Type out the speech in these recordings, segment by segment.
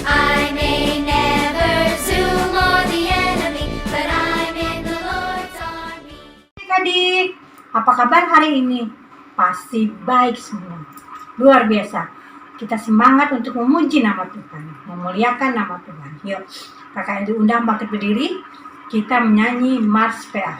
I may never zoom on the enemy, but I'm in the Lord's army. Adik-adik, apa kabar hari ini? Pasti baik semua. Luar biasa. Kita semangat untuk memuji nama Tuhan, memuliakan nama Tuhan. Yuk, kakak diundang bangkit berdiri. Kita menyanyi Mars PA.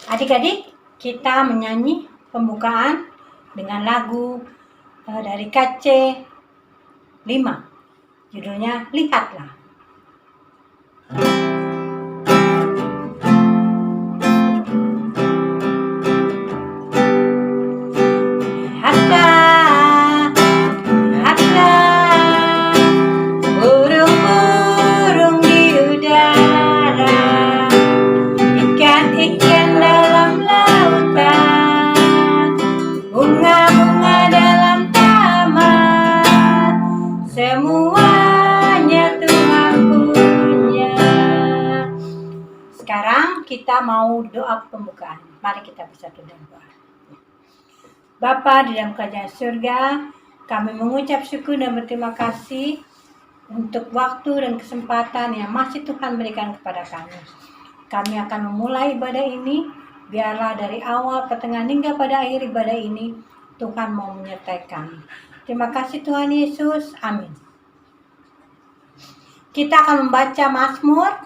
Adik-adik, kita menyanyi pembukaan dengan lagu dari KC 5. Judulnya Lihatlah. Lihatlah, lihatlah, burung-burung di udara, ikan-ikan dalam lautan, bunga-bunga dalam taman, semuanya Tuhan punya. Sekarang kita mau doa pembukaan. Mari kita bersatu dalam doa. Bapa di dalam kerajaan surga, kami mengucap syukur dan berterima kasih untuk waktu dan kesempatan yang masih Tuhan berikan kepada kami. Kami akan memulai ibadah ini, biarlah dari awal, pertengahan hingga pada akhir ibadah ini, Tuhan mau menyertai kami. Terima kasih Tuhan Yesus, amin. Kita akan membaca Mazmur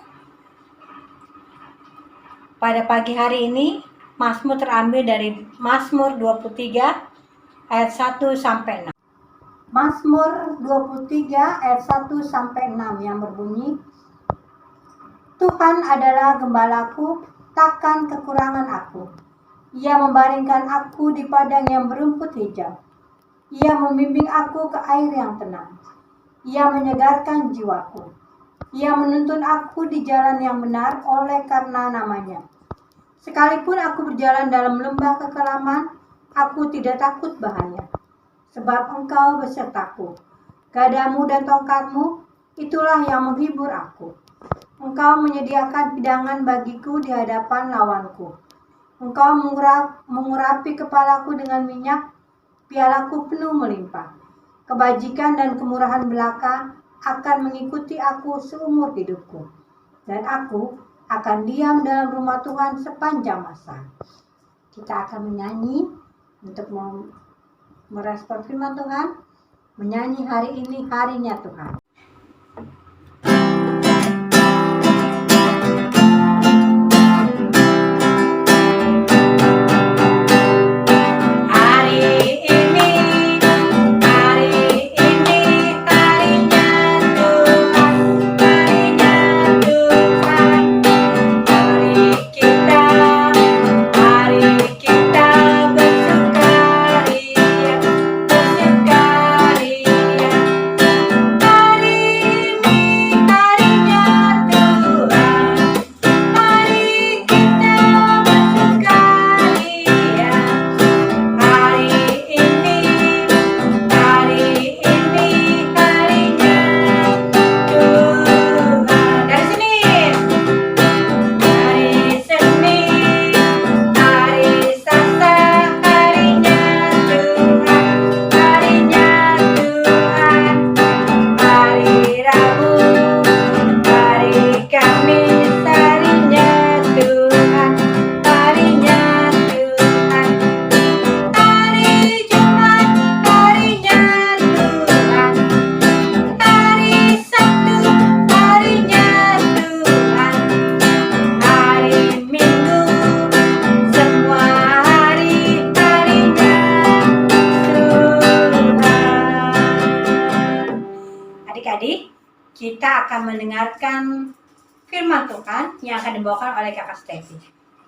pada pagi hari ini. Mazmur terambil dari Mazmur 23 ayat 1 sampai 6. Mazmur 23 ayat 1 sampai 6 yang berbunyi, Tuhan adalah gembalaku, takkan kekurangan aku. Ia membaringkan aku di padang yang berumput hijau. Ia membimbing aku ke air yang tenang. Ia menyegarkan jiwaku. Ia menuntun aku di jalan yang benar oleh karena namanya. Sekalipun aku berjalan dalam lembah kekelaman, aku tidak takut bahaya. Sebab Engkau besertaku. Gadamu dan tongkatmu, itulah yang menghibur aku. Engkau menyediakan hidangan bagiku di hadapan lawanku. Engkau mengurapi kepalaku dengan minyak, pialaku penuh melimpah. Kebajikan dan kemurahan belaka akan mengikuti aku seumur hidupku. Dan aku akan diam dalam rumah Tuhan sepanjang masa. Kita akan menyanyi untuk merespon firman Tuhan. Menyanyi hari ini harinya Tuhan. kita akan mendengarkan firman Tuhan yang akan dibawakan oleh Kakak Stefi.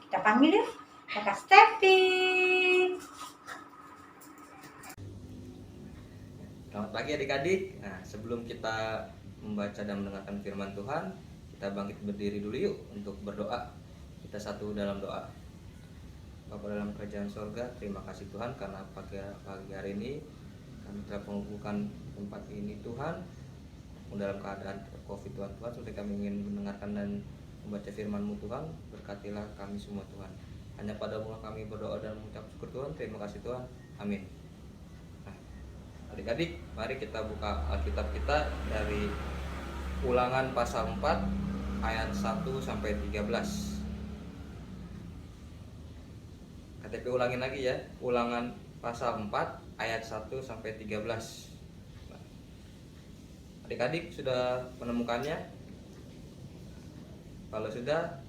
Kita panggil yuk, Kakak Stefi. Selamat pagi adik-adik. Nah, sebelum kita membaca dan mendengarkan firman Tuhan, kita bangkit berdiri dulu yuk untuk berdoa. Kita satu dalam doa. Bapa dalam kerajaan sorga, terima kasih Tuhan karena pagi hari ini kami telah mengumpulkan tempat ini Tuhan dalam keadaan COVID Tuhan. Seperti kami ingin mendengarkan dan membaca firman-Mu Tuhan, berkatilah kami semua Tuhan. Hanya padamu kami berdoa dan mengucap syukur Tuhan. Terima kasih Tuhan. Amin. Nah, adik-adik, mari kita buka Alkitab kita dari Ulangan pasal 4 ayat 1 sampai 13. KTP ulangin lagi ya. Ulangan pasal 4 ayat 1 sampai 13. Nah, adik-adik sudah menemukannya? Kalau sudah,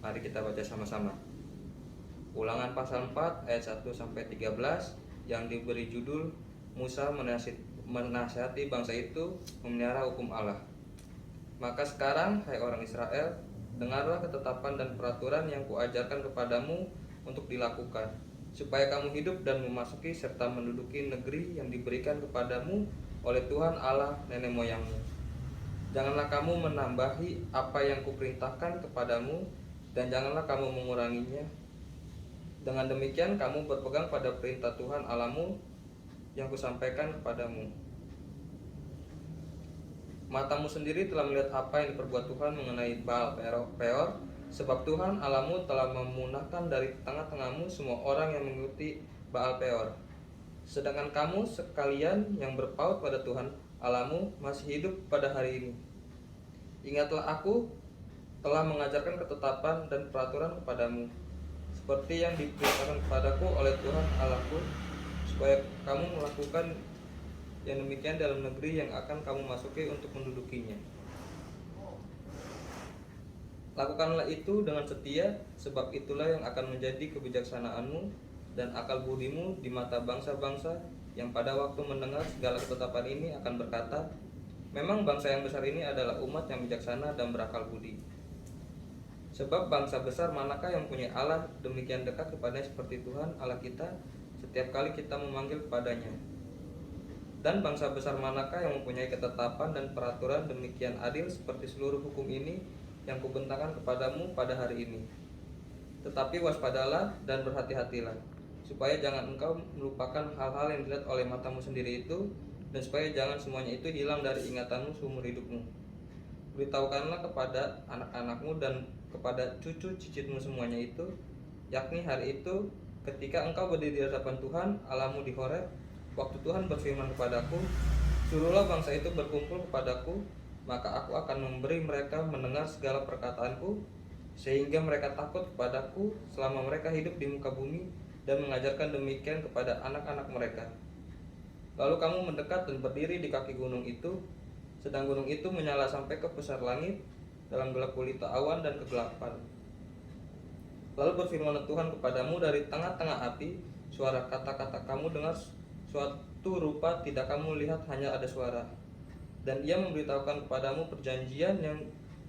mari kita baca sama-sama. Ulangan pasal 4 ayat 1 sampai 13 yang diberi judul Musa menasihati bangsa itu memelihara hukum Allah. Maka sekarang, hai orang Israel, dengarlah ketetapan dan peraturan yang kuajarkan kepadamu untuk dilakukan, supaya kamu hidup dan memasuki serta menduduki negeri yang diberikan kepadamu oleh Tuhan Allah nenek moyangmu. Janganlah kamu menambahi apa yang kuperintahkan kepadamu, dan janganlah kamu menguranginya. Dengan demikian kamu berpegang pada perintah Tuhan Allahmu yang kusampaikan kepadamu. Matamu sendiri telah melihat apa yang diperbuat Tuhan mengenai Baal Peor, sebab Tuhan Allahmu telah memunahkan dari tengah-tengahmu semua orang yang mengikuti Baal Peor. Sedangkan kamu sekalian yang berpaut pada Tuhan Allahmu masih hidup pada hari ini. Ingatlah aku telah mengajarkan ketetapan dan peraturan kepadamu, seperti yang diperintahkan kepadaku oleh Tuhan Allahku, supaya kamu melakukan yang demikian dalam negeri yang akan kamu masuki untuk mendudukinya. Lakukanlah itu dengan setia, sebab itulah yang akan menjadi kebijaksanaanmu dan akal budimu di mata bangsa-bangsa yang pada waktu mendengar segala ketetapan ini akan berkata, memang bangsa yang besar ini adalah umat yang bijaksana dan berakal budi. Sebab bangsa besar manakah yang punya Allah demikian dekat kepadanya seperti Tuhan Allah kita setiap kali kita memanggil kepadanya. Dan bangsa besar manakah yang mempunyai ketetapan dan peraturan demikian adil seperti seluruh hukum ini yang kubentangkan kepadamu pada hari ini. Tetapi waspadalah dan berhati-hatilah, supaya jangan engkau melupakan hal-hal yang dilihat oleh matamu sendiri itu, dan supaya jangan semuanya itu hilang dari ingatanmu seumur hidupmu. Beritahukanlah kepada anak-anakmu dan kepada cucu cicitmu semuanya itu, yakni hari itu ketika engkau berdiri di hadapan Tuhan Allahmu di Horeb, waktu Tuhan berfirman kepadaku, suruhlah bangsa itu berkumpul kepadaku, maka aku akan memberi mereka mendengar segala perkataanku, sehingga mereka takut kepadaku selama mereka hidup di muka bumi, dan mengajarkan demikian kepada anak-anak mereka. Lalu kamu mendekat dan berdiri di kaki gunung itu, sedang gunung itu menyala sampai ke pusar langit, dalam gelap gulita awan dan kegelapan. Lalu berfirmanlah Tuhan kepadamu dari tengah-tengah api, suara kata-kata kamu dengar suatu rupa tidak kamu lihat, hanya ada suara. Dan ia memberitahukan kepadamu perjanjian yang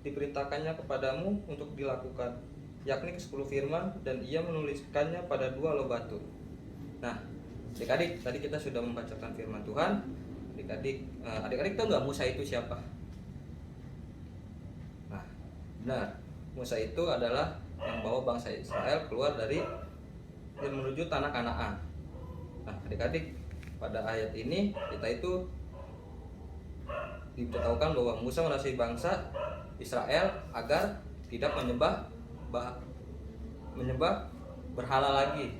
diperintahkannya kepadamu untuk dilakukan, yakni ke-10 firman, dan ia menuliskannya pada 2 loh batu. Nah, adik-adik, tadi kita sudah membacakan firman Tuhan. Adik-adik tahu nggak Musa itu siapa? Nah, benar, Musa itu adalah yang bawa bangsa Israel keluar dari dan menuju tanah Kanaan. Nah, adik-adik, pada ayat ini kita itu diberitahukan bahwa Musa menasihati bangsa Israel agar tidak menyembah berhala lagi,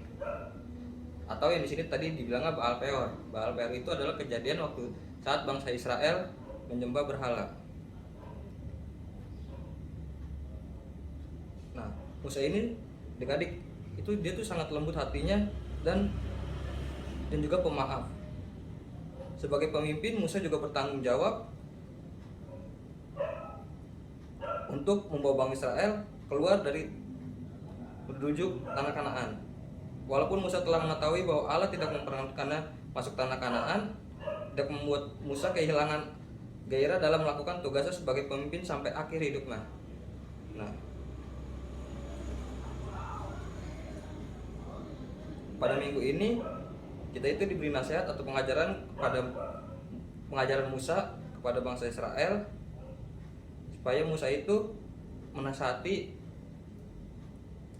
atau yang di sini tadi dibilangnya Baal Peor. Baal Peor itu adalah kejadian waktu saat bangsa Israel menyembah berhala. Nah, Musa ini adik-adik itu dia tuh sangat lembut hatinya dan juga pemaaf. Sebagai pemimpin, Musa juga bertanggung jawab untuk membawa bangsa Israel keluar dari menuju tanah Kanaan. Walaupun Musa telah mengetahui bahwa Allah tidak memperkenankannya masuk tanah Kanaan, tidak membuat Musa kehilangan gairah dalam melakukan tugasnya sebagai pemimpin sampai akhir hidupnya. Nah, pada minggu ini kita itu diberi nasihat atau pengajaran Musa kepada bangsa Israel, supaya Musa itu menasihati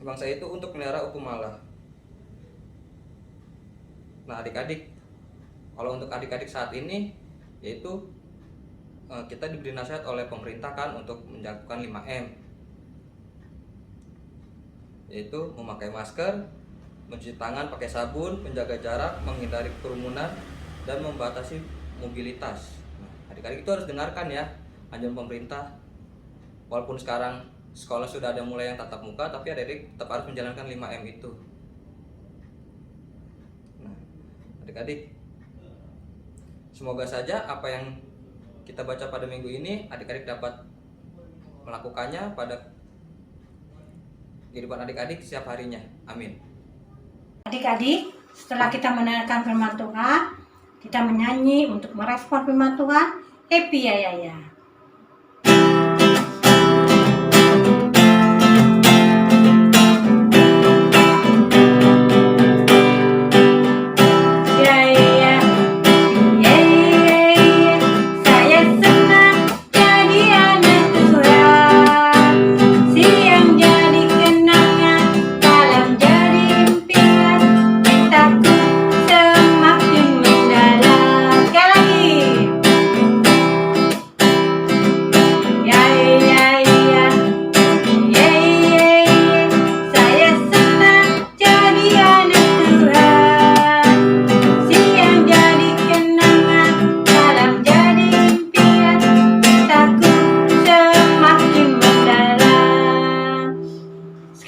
bangsa itu untuk melihara hukum Allah. Nah, adik-adik, kalau untuk adik-adik saat ini, yaitu kita diberi nasihat oleh pemerintah kan untuk menjalankan 5M, yaitu memakai masker, mencuci tangan pakai sabun, menjaga jarak, menghindari kerumunan, dan membatasi mobilitas. Nah, adik-adik itu harus dengarkan ya anjuran pemerintah. Walaupun sekarang sekolah sudah ada mulai yang tatap muka, tapi adik-adik tetap harus menjalankan 5M itu. Nah, adik-adik, semoga saja apa yang kita baca pada minggu ini adik-adik dapat melakukannya pada kehidupan adik-adik setiap harinya. Amin. Adik-adik, setelah kita mendengarkan firman Tuhan, kita menyanyi untuk merespon firman Tuhan. Happy ya ya ya.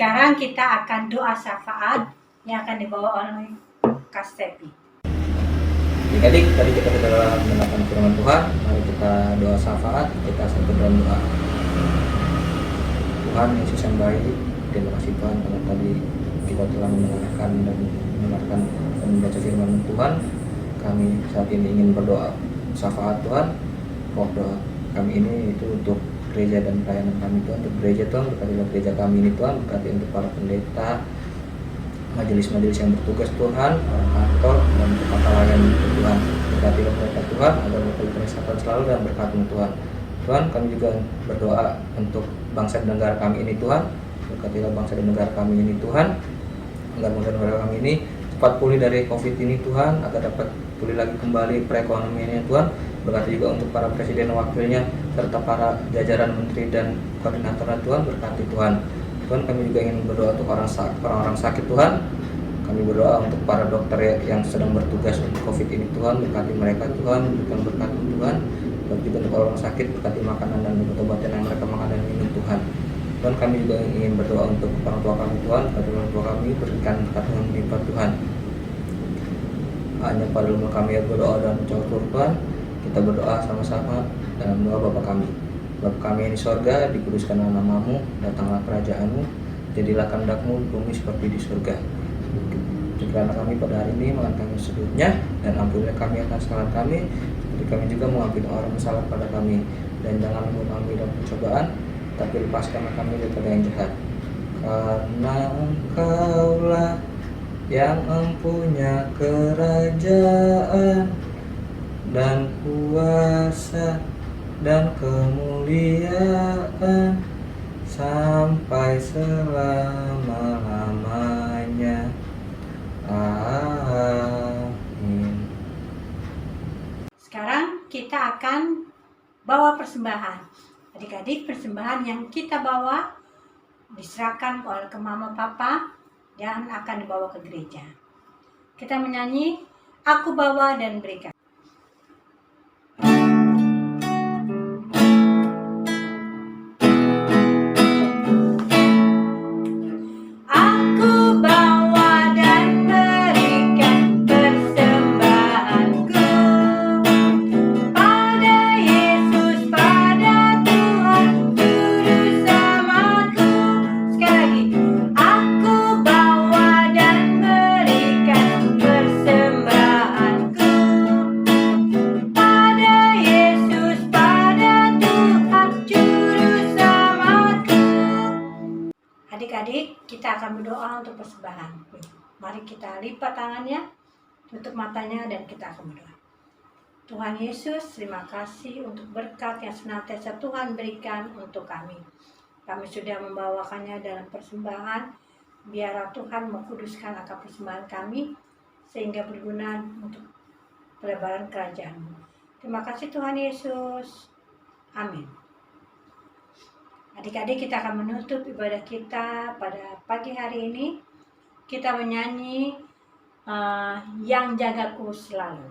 Sekarang kita akan doa syafaat yang akan dibawa oleh Kak Stepi. Adik-adik, tadi kita sudah mendengarkan firman Tuhan. Mari kita doa syafaat, kita satu dalam doa. Tuhan Yesus yang baik, terima kasih Tuhan karena tadi kita telah mendengarkan dan membaca firman Tuhan. Kami saat ini ingin berdoa syafaat Tuhan. Doa kami ini itu untuk gereja dan pelayanan kami Tuhan, untuk gereja Tuhan, berkatilah gereja kami ini Tuhan, berkati untuk para pendeta, majelis-majelis yang bertugas Tuhan, para kantor dan tempat layan Tuhan, berkatilah mereka Tuhan, agar mereka dikesehatan selalu dan berkati Tuhan. Tuhan, kami juga berdoa untuk bangsa dan negara kami ini Tuhan, berkatilah bangsa dan negara kami ini Tuhan, agar bangsa dan negara kami ini cepat pulih dari COVID ini Tuhan, agar dapat pulih lagi kembali perekonomiannya Tuhan. Berkati juga untuk para presiden dan wakilnya serta para jajaran menteri dan koordinator Tuhan, berkati Tuhan. Tuhan, kami juga ingin berdoa untuk orang-orang sakit Tuhan. Kami berdoa untuk para dokter yang sedang bertugas untuk COVID ini Tuhan, berkati mereka Tuhan, berikan berkat Tuhan. Bagi juga untuk orang sakit, berkati makanan dan obat-obatan yang mereka makan dan minum Tuhan. Tuhan, kami juga ingin berdoa untuk orang tua kami Tuhan, berkati orang tua kami, berikan berkat yang melimpah Tuhan. Hanya pada rumah kami yang berdoa dan mengucap Tuhan. Kita berdoa sama-sama dalam doa Bapa kami. Bapa kami yang di sorga, dikuduskanlah namamu, datanglah kerajaanmu, jadilah kehendak-mu di bumi seperti di surga. Berikanlah kami pada hari ini makan kami secukupnya, dan ampunilah kami atas kesalahan kami, seperti kami juga mengampuni orang bersalah pada kami. Dan jangan membawa kami dalam pencobaan, tapi lepaskanlah kami daripada yang jahat. Karena Engkaulah yang mempunyai kerajaan dan kuasa dan kemuliaan sampai selama-lamanya. Amin. Sekarang kita akan bawa persembahan. Adik-adik, persembahan yang kita bawa diserahkan oleh ke mama papa dan akan dibawa ke gereja. Kita menyanyi, aku bawa dan berikan. Mari kita lipat tangannya, tutup matanya, dan kita akan berdoa. Tuhan Yesus, terima kasih untuk berkat yang senantiasa Tuhan berikan untuk kami. Kami sudah membawakannya dalam persembahan. Biarlah Tuhan mengkuduskan akan persembahan kami, sehingga berguna untuk pelebaran kerajaan-Mu. Terima kasih Tuhan Yesus. Amin. Adik-adik, kita akan menutup ibadah kita pada pagi hari ini. Kita menyanyi Yang Jagaku Selalu.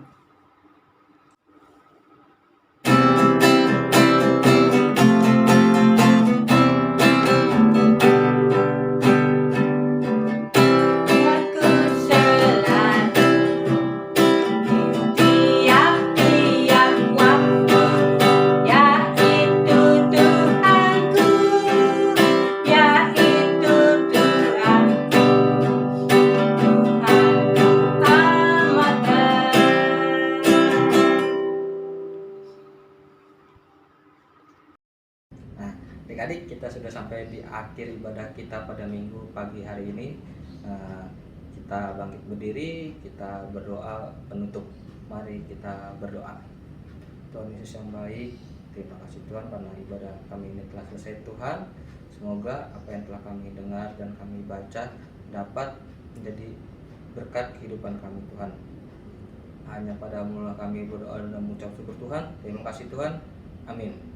Adik-adik, kita sudah sampai di akhir ibadah kita pada minggu pagi hari ini. Kita bangkit berdiri, kita berdoa penutup. Mari kita berdoa. Tuhan Yesus yang baik, terima kasih Tuhan karena ibadah kami ini telah selesai Tuhan. Semoga apa yang telah kami dengar dan kami baca dapat menjadi berkat kehidupan kami Tuhan. Hanya padamu lah kami berdoa dan mengucap syukur Tuhan. Terima kasih Tuhan. Amin.